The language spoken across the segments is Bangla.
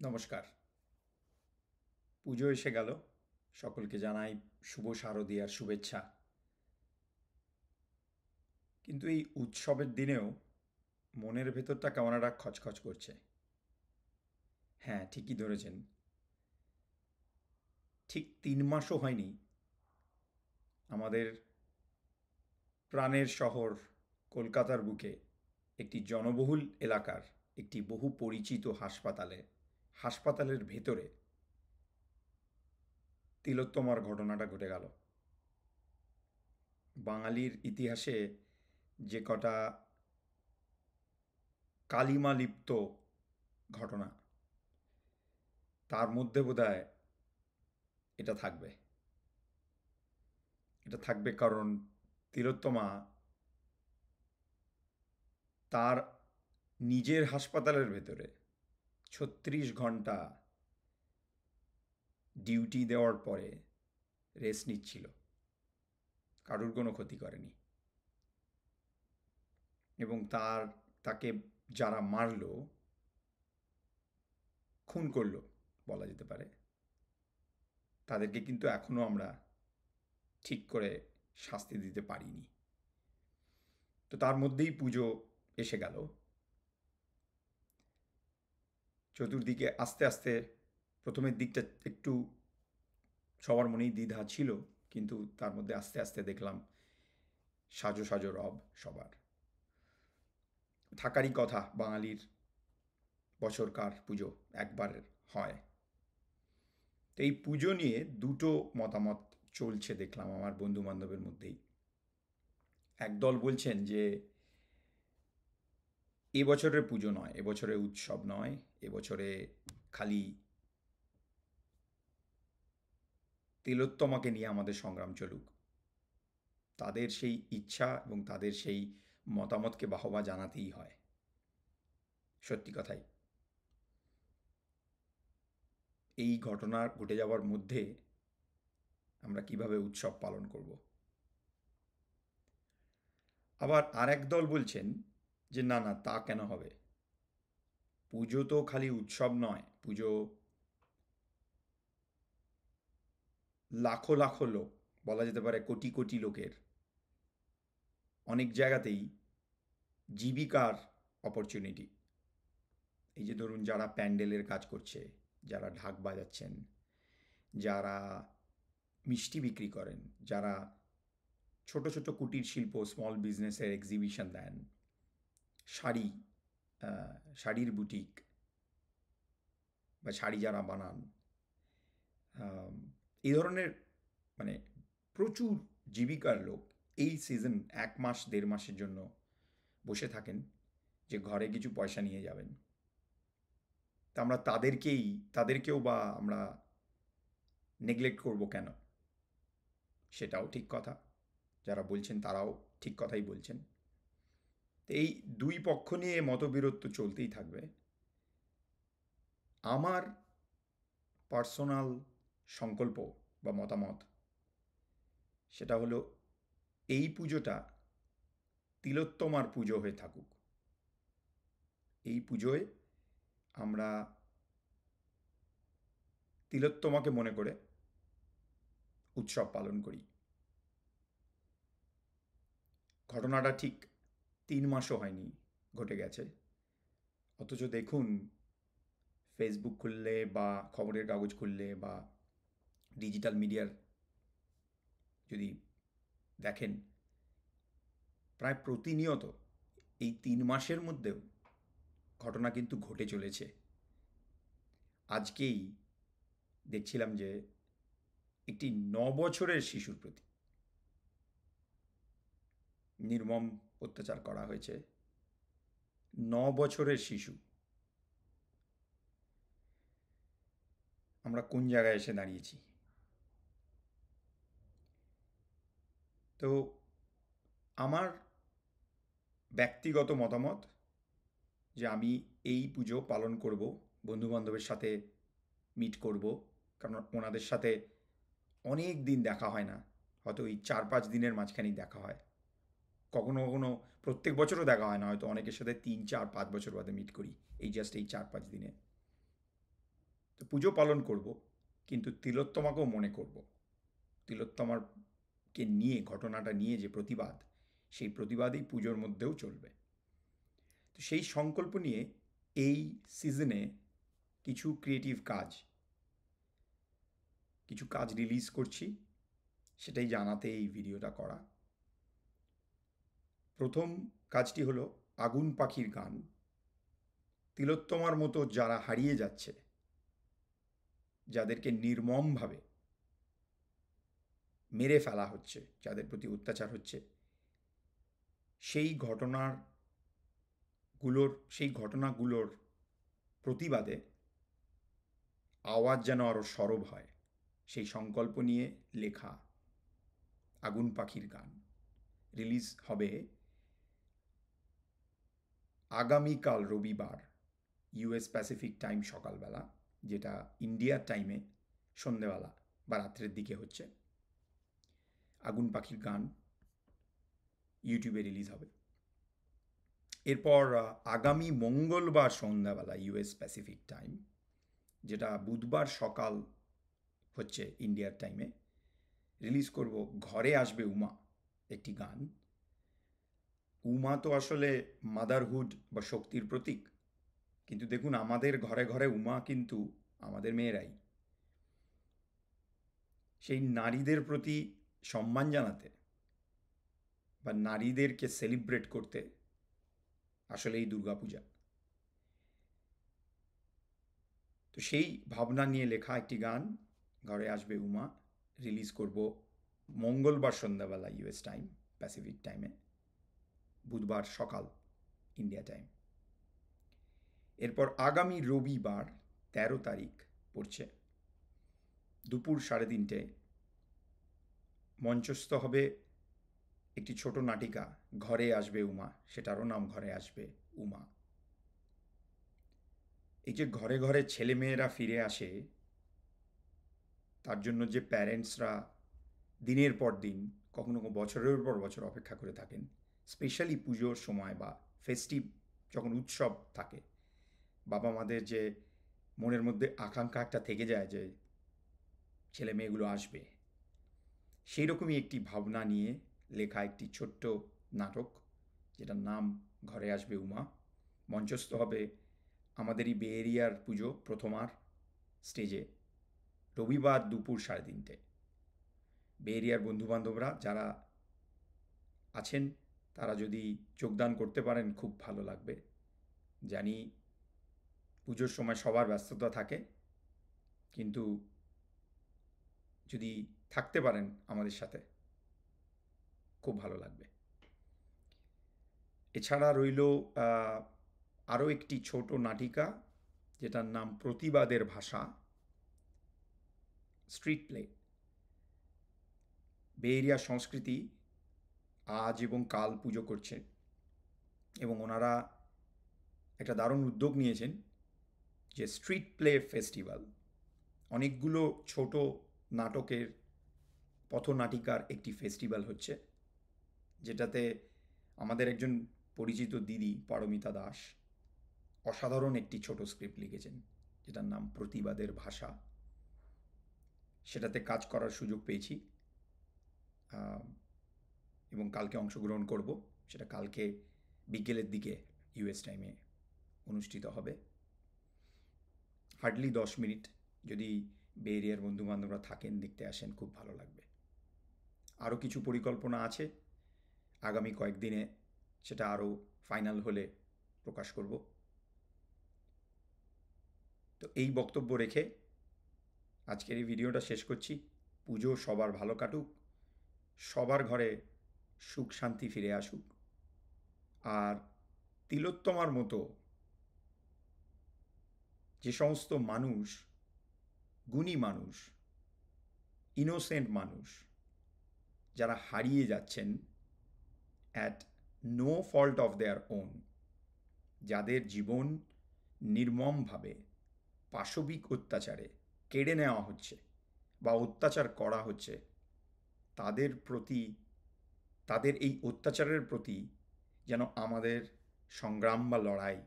নমস্কার। পুজো এসে গেল। সকলকে জানাই শুভ শারদীয়ার শুভেচ্ছা। কিন্তু এই উৎসবের দিনেও মনের ভেতরটা কেমন একটা খচখচ করছে। হ্যাঁ, ঠিকই ধরেছেন। ঠিক 3 মাসও হয়নি আমাদের প্রাণের শহর কলকাতার বুকে একটি জনবহুল এলাকার একটি বহু পরিচিত হাসপাতালের ভেতরে তিলোত্তমার ঘটনাটা ঘটে গেল। বাঙালির ইতিহাসে যে কটা কালিমালিপ্ত ঘটনা, তার মধ্যে বোধহয় এটা থাকবে। এটা থাকবে কারণ তিলোত্তমা তার নিজের হাসপাতালের ভেতরে 36 ঘন্টা ডিউটি দেওয়ার পরে রেস্ট নিচ্ছিল। কারুর কোনো ক্ষতি করেনি। এবং তাকে যারা মারলো, খুন করলো বলা যেতে পারে, তাদেরকে কিন্তু এখনো আমরা ঠিক করে শাস্তি দিতে পারিনি। তো তার মধ্যেই পুজো এসে গেল। চতুর্দিকে আস্তে আস্তে প্রথমের দিকটা একটু সবার মনেই দ্বিধা ছিল, কিন্তু তার মধ্যে আস্তে আস্তে দেখলাম সাজো সাজো রব সবার। থাকারই কথা, বাঙালির বছরকার পুজো একবার হয়। তো এই পুজো নিয়ে দুটো মতামত চলছে দেখলাম আমার বন্ধু বান্ধবের মধ্যেই। একদল বলছেন যে এবছরের পুজো নয়, এবছরে উৎসব নয়, এবছরে খালি তিলোত্তমাকে নিয়ে আমাদের সংগ্রাম চলুক। তাদের সেই ইচ্ছা এবং তাদের সেই মতামতকে বাহবা জানাতেই হয়। সত্যি কথাই, এই ঘটনা ঘটে যাওয়ার মধ্যে আমরা কিভাবে উৎসব পালন করব। আবার আরেক দল বলছেন যে না না, তা কেন হবে। পুজো তো খালি উৎসব নয়, পুজো লাখো লাখো লোক, বলা যেতে পারে কোটি কোটি লোকের অনেক জায়গাতেই জীবিকার অপরচুনিটি। এই যে ধরুন, যারা প্যান্ডেলের কাজ করছে, যারা ঢাক বাজাচ্ছেন, যারা মিষ্টি বিক্রি করেন, যারা ছোট ছোট কুটির শিল্প, স্মল বিজনেসের এক্সিবিশন দেন, শাড়ি, শাড়ির বুটিক বা শাড়ি যারা বানান, আম, এই ধরনের মানে প্রচুর জীবিকার লোক এই সিজন 1 মাস 1.5 মাসের জন্য বসে থাকেন যে ঘরে কিছু পয়সা নিয়ে যাবেন। তা আমরা তাদেরকেও বা আমরা নেগলেক্ট করব কেন? সেটাও ঠিক কথা। যারা বলছেন তারাও ঠিক কথাই বলছেন। তো এই দুই পক্ষ নিয়ে মতবিরোধ তো চলতেই থাকবে। আমার পার্সোনাল সংকল্প বা মতামত, সেটা হলো এই পুজোটা তিলোত্তমার পুজো হয়ে থাকুক। এই পুজোয় আমরা তিলোত্তমাকে মনে করে উৎসব পালন করি। ঘটনাটা ঠিক 3 মাসও হয়নি ঘটে গেছে, অথচ দেখুন, ফেসবুক খুললে বা খবরের কাগজ খুললে বা ডিজিটাল মিডিয়ার যদি দেখেন, প্রায় প্রতিনিয়ত এই 3 মাসের মধ্যেও ঘটনা কিন্তু ঘটে চলেছে। আজকেই দেখছিলাম যে একটি 9 বছরের শিশুর প্রতি নির্মম অত্যাচার করা হয়েছে। 9 বছরের শিশু। আমরা কোন জায়গায় এসে দাঁড়িয়েছি? তো আমার ব্যক্তিগত মতামত যে আমি এই পুজো পালন করব, বন্ধুবান্ধবের সাথে মিট করব, কারণ ওনাদের সাথে অনেক দিন দেখা হয় না। হয়তো এই 4-5 দিনের মাঝখানেই দেখা হয়। কখনো কখনো প্রত্যেক বছরও দেখা হয় না, হয়তো অনেকের সাথে 3-4-5 বছর বাদে মিট করি এই জাস্ট এই 4-5 দিনে। পুজো পালন করব, কিন্তু তিলোত্তমাকেও মনে করব। তিলোত্তমাকে নিয়ে, ঘটনাটা নিয়ে যে প্রতিবাদ, সেই প্রতিবাদই পুজোর মধ্যেও চলবে। তো সেই সংকল্প নিয়ে এই সিজনে কিছু ক্রিয়েটিভ কাজ, কিছু কাজ রিলিজ করছি, সেটাই জানাতে এই ভিডিওটা করা। প্রথম কাজটি হলো আগুন পাখির গান। তিলোত্তমার মতো যারা হারিয়ে যাচ্ছে, যাদেরকে নির্মমভাবে মেরে ফেলা হচ্ছে, যাদের প্রতি অত্যাচার হচ্ছে, সেই ঘটনাগুলোর প্রতিবাদে আওয়াজ যেন আরও সরব হয়, সেই সংকল্প নিয়ে লেখা আগুন পাখির গান রিলিজ হবে আগামীকাল রবিবার ইউএস প্যাসিফিক টাইম সকালবেলা, যেটা ইন্ডিয়ার টাইমে সন্ধেবেলা বা রাত্রের দিকে হচ্ছে। আগুন পাখির গান ইউটিউবে রিলিজ হবে। এরপর আগামী মঙ্গলবার সন্ধ্যাবেলা ইউএস প্যাসিফিক টাইম, যেটা বুধবার সকাল হচ্ছে ইন্ডিয়ার টাইমে, রিলিজ করব ঘরে আসবে উমা, একটি গান। উমা তো আসলে মাদারহুড বা শক্তির প্রতীক, কিন্তু দেখুন আমাদের ঘরে ঘরে উমা কিন্তু আমাদের মেয়েরাই। সেই নারীদের প্রতি সম্মান জানাতে বা নারীদেরকে সেলিব্রেট করতে আসলে এই দুর্গাপূজা। তো সেই ভাবনা নিয়ে লেখা একটি গান ঘরে আসবে উমা রিলিজ করব মঙ্গলবার সন্ধ্যাবেলা ইউএস টাইম প্যাসিফিক টাইমে, বুধবার সকাল ইন্ডিয়া টাইম। এরপর আগামী রবিবার 13 তারিখ পড়ছে, দুপুর 3:30 মঞ্চস্থ হবে একটি ছোট নাটিকা ঘরে আসবে উমা, সেটারও নাম ঘরে আসবে উমা। এই যে ঘরে ঘরে ছেলেমেয়েরা ফিরে আসে, তার জন্য যে প্যারেন্টসরা দিনের পর দিন, কখনো বছরের পর বছর অপেক্ষা করে থাকেন, স্পেশালি পুজোর সময় বা ফেস্টিভ যখন উৎসব থাকে, বাবা মাদের যে মনের মধ্যে আকাঙ্ক্ষা একটা থেকে যায় যে ছেলে মেয়েগুলো আসবে, সেই রকমই একটি ভাবনা নিয়ে লেখা একটি ছোট্ট নাটক, যেটার নাম ঘরে আসবে উমা। মঞ্চস্থ হবে আমাদেরই বে এরিয়ার পুজো প্রথমার স্টেজে রবিবার দুপুর 3:30। বে এরিয়ার বন্ধুবান্ধবরা যারা আছেন তারা যদি যোগদান করতে পারেন খুব ভালো লাগবে। জানি পুজোর সময় সবার ব্যস্ততা থাকে, কিন্তু যদি থাকতে পারেন আমাদের সাথে খুব ভালো লাগবে। এছাড়া রইল আরও একটি ছোট নাটিকা, যেটার নাম প্রতিবাদের ভাষা, স্ট্রিট প্লে। বে এরিয়া সংস্কৃতি আজ এবং কাল পুজো করছে, এবং ওনারা একটা দারুণ উদ্যোগ নিয়েছেন যে স্ট্রিট প্লে ফেস্টিভ্যাল। অনেকগুলো ছোট নাটকের পথনাটিকার একটি ফেস্টিভ্যাল হচ্ছে, যেটাতে আমাদের একজন পরিচিত দিদি পারমিতা দাস অসাধারণ একটি ছোট স্ক্রিপ্ট লিখেছেন, যেটার নাম প্রতিবাদের ভাষা। সেটাতে কাজ করার সুযোগ পেয়েছি এবং কালকে অংশগ্রহণ করব। সেটা কালকে বিকেলের দিকে ইউএস টাইমে অনুষ্ঠিত হবে। হার্ডলি 10 মিনিট, যদি বে এরিয়ার বন্ধুবান্ধবরা থাকেন দেখতে আসেন, খুব ভালো লাগবে। আরও কিছু পরিকল্পনা আছে আগামী কয়েকদিনে, সেটা আরও ফাইনাল হলে প্রকাশ করব। তো এই বক্তব্য রেখে আজকের এই ভিডিওটা শেষ করছি। পুজো সবার ভালো কাটুক, সবার ঘরে সুখ শান্তি ফিরে আসুক, আর তিলোত্তমার মতো যে সমস্ত মানুষ, গুণী মানুষ, ইনোসেন্ট মানুষ যারা হারিয়ে যাচ্ছেন at no fault of their own, যাদের জীবন নির্মমভাবে পাশবিক অত্যাচারে কেড়ে নেওয়া হচ্ছে বা অত্যাচার করা হচ্ছে, তাদের প্রতি, তাদের এই অত্যাচারের প্রতি যেন আমাদের সংগ্রাম বা লড়াই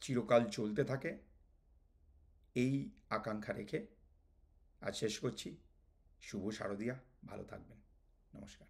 চিরকাল চলতে থাকে, এই আকাঙ্ক্ষা রেখে আজ শেষ করছি। শুভ শারদিয়া, ভালো থাকবেন। নমস্কার।